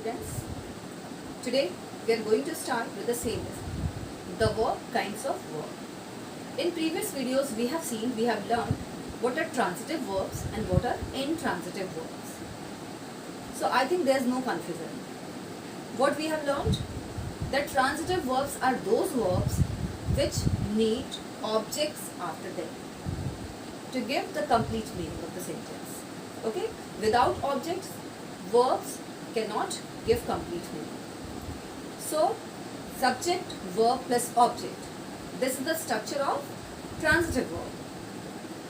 students. Today we are going to start with the same lesson, the verb kinds of verb. In previous videos we have learned what are transitive verbs and what are intransitive verbs. So I think there is no confusion. What we have learned? That transitive verbs are those verbs which need objects after them to give the complete meaning of the sentence. Okay? Without objects, verbs cannot give complete meaning. So, subject, verb plus object. This is the structure of transitive verb.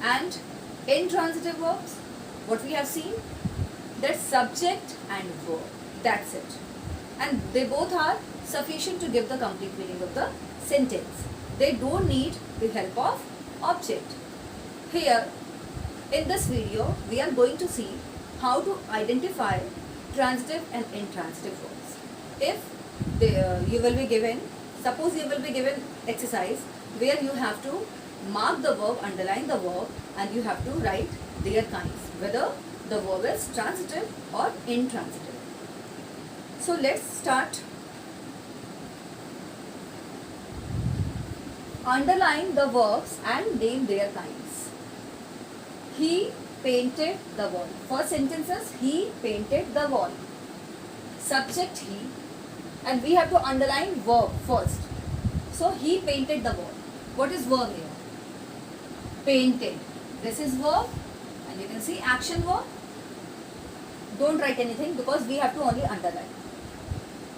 And intransitive verbs, what we have seen? That subject and verb. That's it. And they both are sufficient to give the complete meaning of the sentence. They don't need the help of object. Here, in this video, we are going to see how to identify transitive and intransitive verbs. If you will be given, suppose you will be given exercise where you have to mark the verb, underline the verb, and you have to write their kinds, whether the verb is transitive or intransitive. So let's start. Underline the verbs and name their kinds. He painted the wall. First sentence is he painted the wall. Subject he, and we have to underline verb first. So he painted the wall. What is verb here? Painted. This is verb, and you can see action verb. Don't write anything because we have to only underline.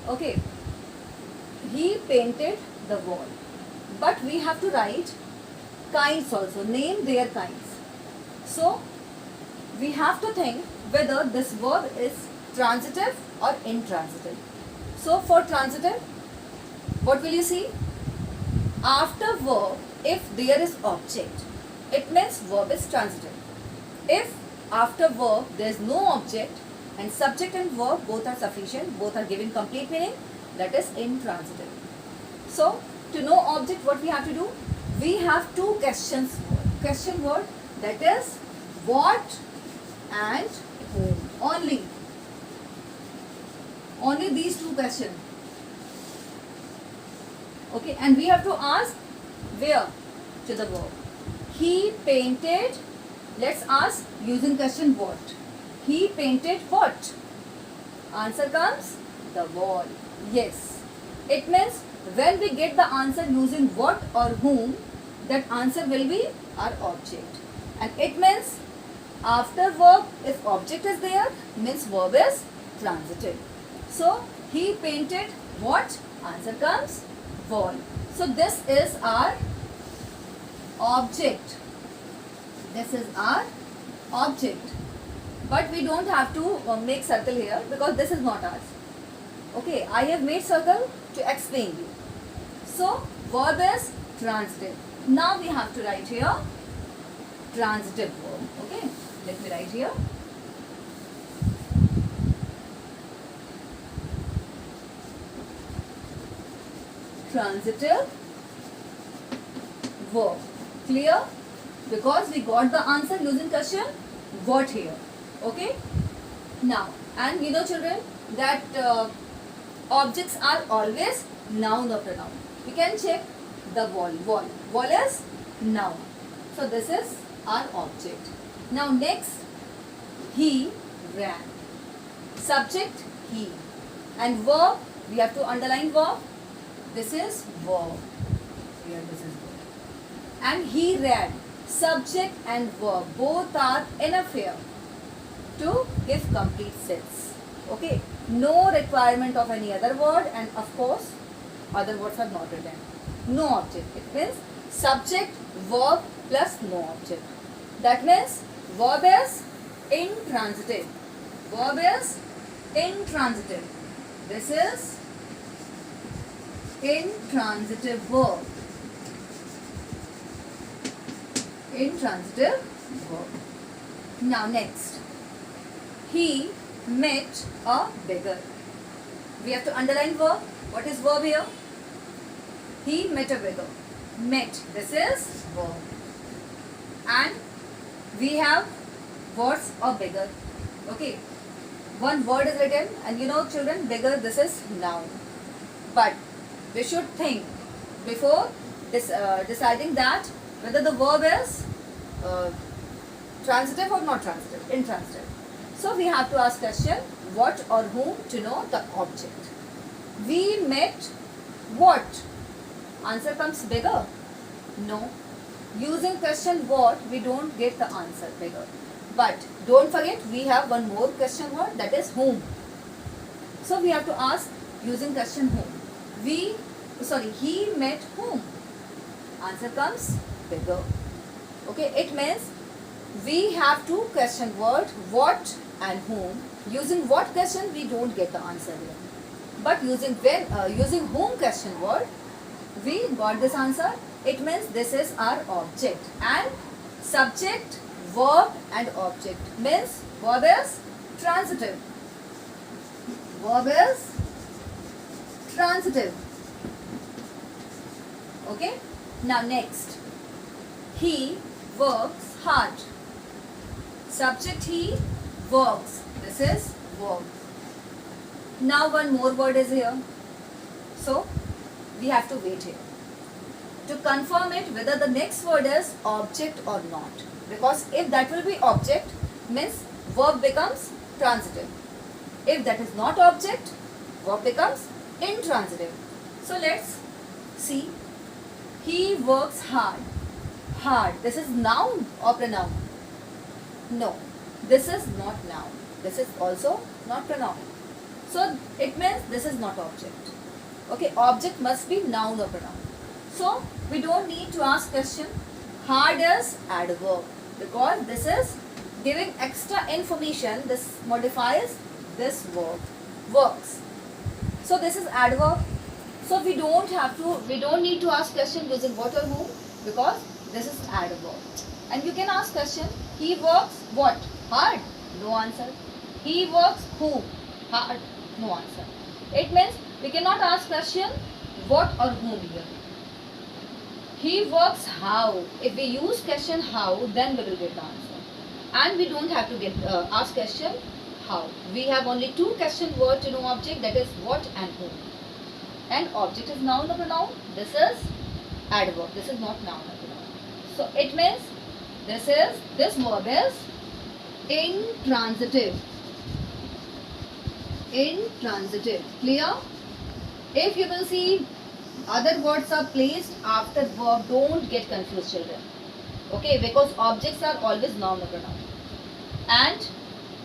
Okay. He painted the wall. But we have to write kinds also, name their kinds. So, we have to think whether this verb is transitive or intransitive. So, for transitive, what will you see? After verb, if there is object, it means verb is transitive. If after verb there is no object and subject and verb both are sufficient, both are giving complete meaning, that is intransitive. So, to know object, what we have to do? We have two questions. Question word, that is what and whom. Only these two questions. Okay, and we have to ask where to the verb. He painted. Let's ask using question what. He painted what? Answer comes the wall. Yes. It means when we get the answer using what or whom, that answer will be our object. And it means after verb, if object is there, means verb is transitive. So, he painted what? Answer comes wall. So, this is our object. This is our object. But we don't have to make circle here because this is not ours. Okay, I have made circle to explain you. So, verb is transitive. Now we have to write here transitive verb. Okay, let me write here. Transitive verb. Clear? Because we got the answer using question what here. Okay. Now, and you know children that objects are always noun or pronoun. We can check the wall. Wall is noun. So this is our object. Now next, he ran. Subject he. And verb, we have to underline verb. This is verb. Here this is verb. And he ran. Subject and verb both are enough here to give complete sense. Okay. No requirement of any other word, and of course other words are not written. No object. It means subject, verb plus no object. That means verb is intransitive. Verb is intransitive. This is intransitive verb. Intransitive verb. Now next. He met a beggar. We have to underline verb. What is verb here? He met a beggar. Met. This is verb. And we have words of beggar. Okay. one word is written, and you know children, bigger, this is noun. But we should think before deciding that whether the verb is uh, transitive or not transitive, intransitive. So we have to ask question what or whom to know the object. We met what? Answer comes bigger. No. Using question what, we don't get the answer bigger. But don't forget, we have one more question word, that is whom. So we have to ask using question whom. He met whom? Answer comes bigger. Okay, it means we have to question word what and whom. Using what question, we don't get the answer here. But using whom question word, we got this answer. It means this is our object, and subject, verb and object means verb is transitive. Verb is transitive. Okay. Now next, he works hard. Subject he, works. This is verb. Now one more word is here. So we have to wait here to confirm it whether the next word is object or not. Because if that will be object, means verb becomes transitive. If that is not object, verb becomes intransitive. So let's see. He works hard. Hard. This is noun or pronoun? No. This is not noun. This is also not pronoun. So it means this is not object. Okay, object must be noun or pronoun. So we don't need to ask question. Hard is adverb because this is giving extra information. This modifies this verb. Works. So this is adverb. So we don't need to ask question using what or whom because this is adverb. And you can ask question. He works what? Hard. No answer. He works whom? Hard. No answer. It means we cannot ask question what or whom here. He works how. If we use question how, then we will get the answer. And we don't have to ask question how. We have only two question word to know object, that is what and whom. And object is noun or pronoun. This is adverb. This is not noun or pronoun. So it means this verb is intransitive. Intransitive. Clear? If you will see other words are placed after verb, don't get confused children. Okay, because objects are always noun or pronoun. And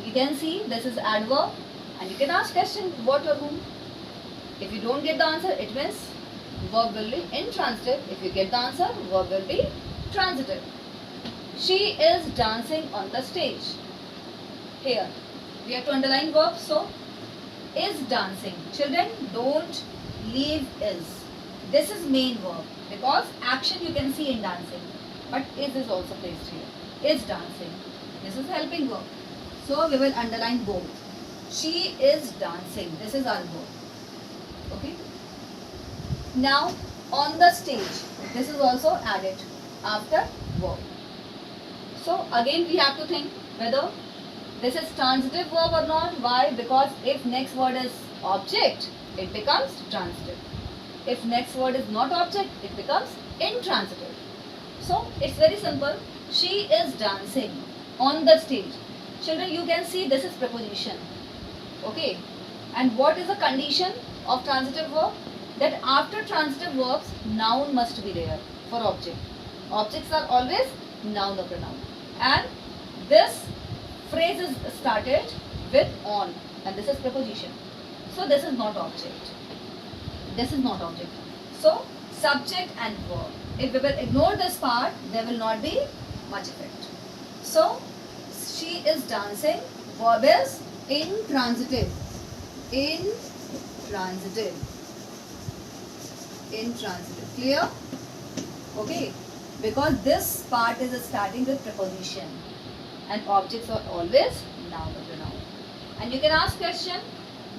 you can see this is adverb and you can ask question what or whom. If you don't get the answer, it means verb will be intransitive. If you get the answer, verb will be transitive. She is dancing on the stage. Here, we have to underline verb. So, is dancing. Children, don't leave is. This is main verb because action you can see in dancing. But is also placed here. Is dancing. This is helping verb. So, we will underline both. She is dancing. This is our verb. Okay. Now on the stage, this is also added after verb. So again we have to think whether this is transitive verb or not. Why? Because if next word is object, it becomes transitive. If next word is not object, it becomes intransitive. So it's very simple. She is dancing on the stage. Children, you can see this is preposition. Okay. And what is the condition of transitive verb? That after transitive verbs, noun must be there for object. Objects are always noun or pronoun. And this phrase is started with on, and this is preposition. So this is not object. This is not object. So subject and verb. If we will ignore this part, there will not be much effect. So she is dancing. Verb is intransitive. Intransitive. Intransitive. Clear? Okay. Because this part is starting with preposition. And objects are always noun or pronoun. And you can ask question.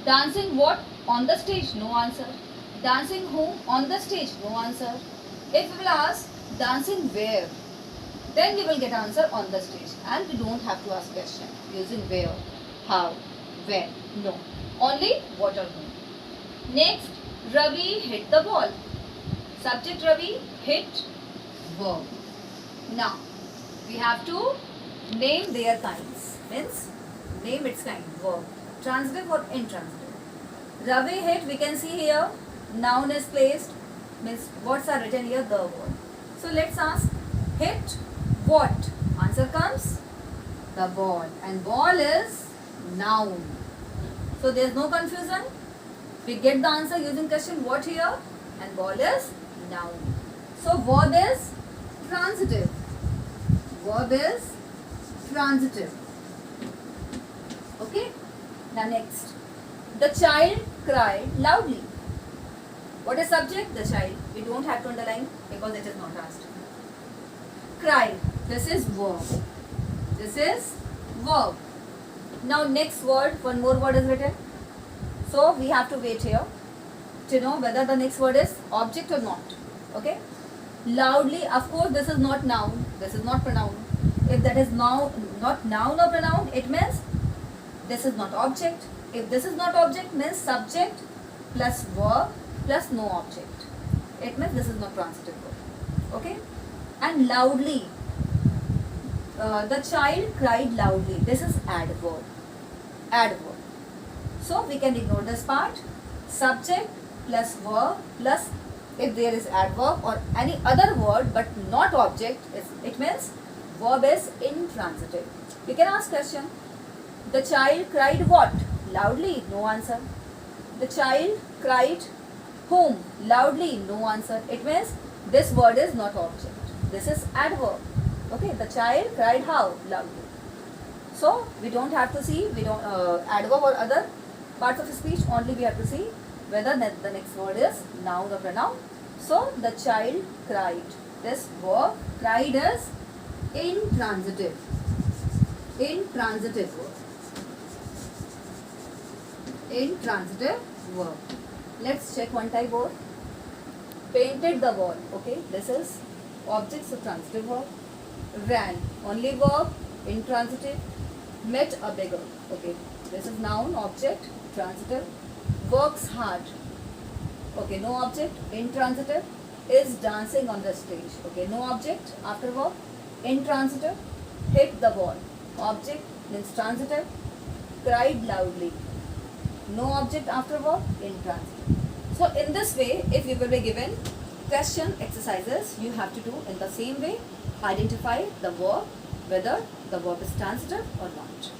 Dancing what? On the stage? No answer. Dancing whom? On the stage? No answer. If we will ask dancing where? Then we will get answer on the stage. And we don't have to ask question using where, how. Where? No. Only what or whom. Next, Ravi hit the ball. Subject Ravi, hit, verb. Now, we have to name their kinds. Means, name its kind. Verb. Transitive or intransitive. Ravi hit, we can see here, noun is placed. Means, words are written here, the word. So, let's ask, hit what? Answer comes, the ball. And ball is noun. So, there is no confusion. We get the answer using question what here, and ball is noun. So verb is transitive. Verb is transitive. Okay. Now next, the child cried loudly. What is subject? The child. We don't have to underline because it is not asked. Cried. This is verb. This is verb. Now next word, one more word is written. So we have to wait here to know whether the next word is object or not. Okay. Loudly, of course, this is not noun. This is not pronoun. If that is now not noun or pronoun, it means this is not object. If this is not object, means subject plus verb plus no object. It means this is not transitive verb. Okay. And loudly, the child cried loudly. This is adverb. Adverb. So we can ignore this part. Subject plus verb plus if there is adverb or any other word but not object, it means verb is intransitive. We can ask question. The child cried what? Loudly. No answer. The child cried whom? Loudly. No answer. It means this word is not object. This is adverb. Okay. The child cried how? Loudly. So we don't have to see adverb or other parts of speech, only we have to see whether the next word is noun or pronoun. So the child cried. This verb cried is intransitive. Intransitive verb. Intransitive verb. Let's check one type more. Painted the wall. Okay, this is object, so transitive verb. Ran, only verb, intransitive. Met a beggar. Okay, this is noun, object, transitive. Works hard. Okay, no object, intransitive. Is dancing on the stage. Okay, no object, after verb, intransitive. Hit the ball. Object means transitive. Cried loudly. No object after verb, intransitive. So in this way, if you will be given question exercises, you have to do in the same way. Identify the verb, whether the verb is transitive or not.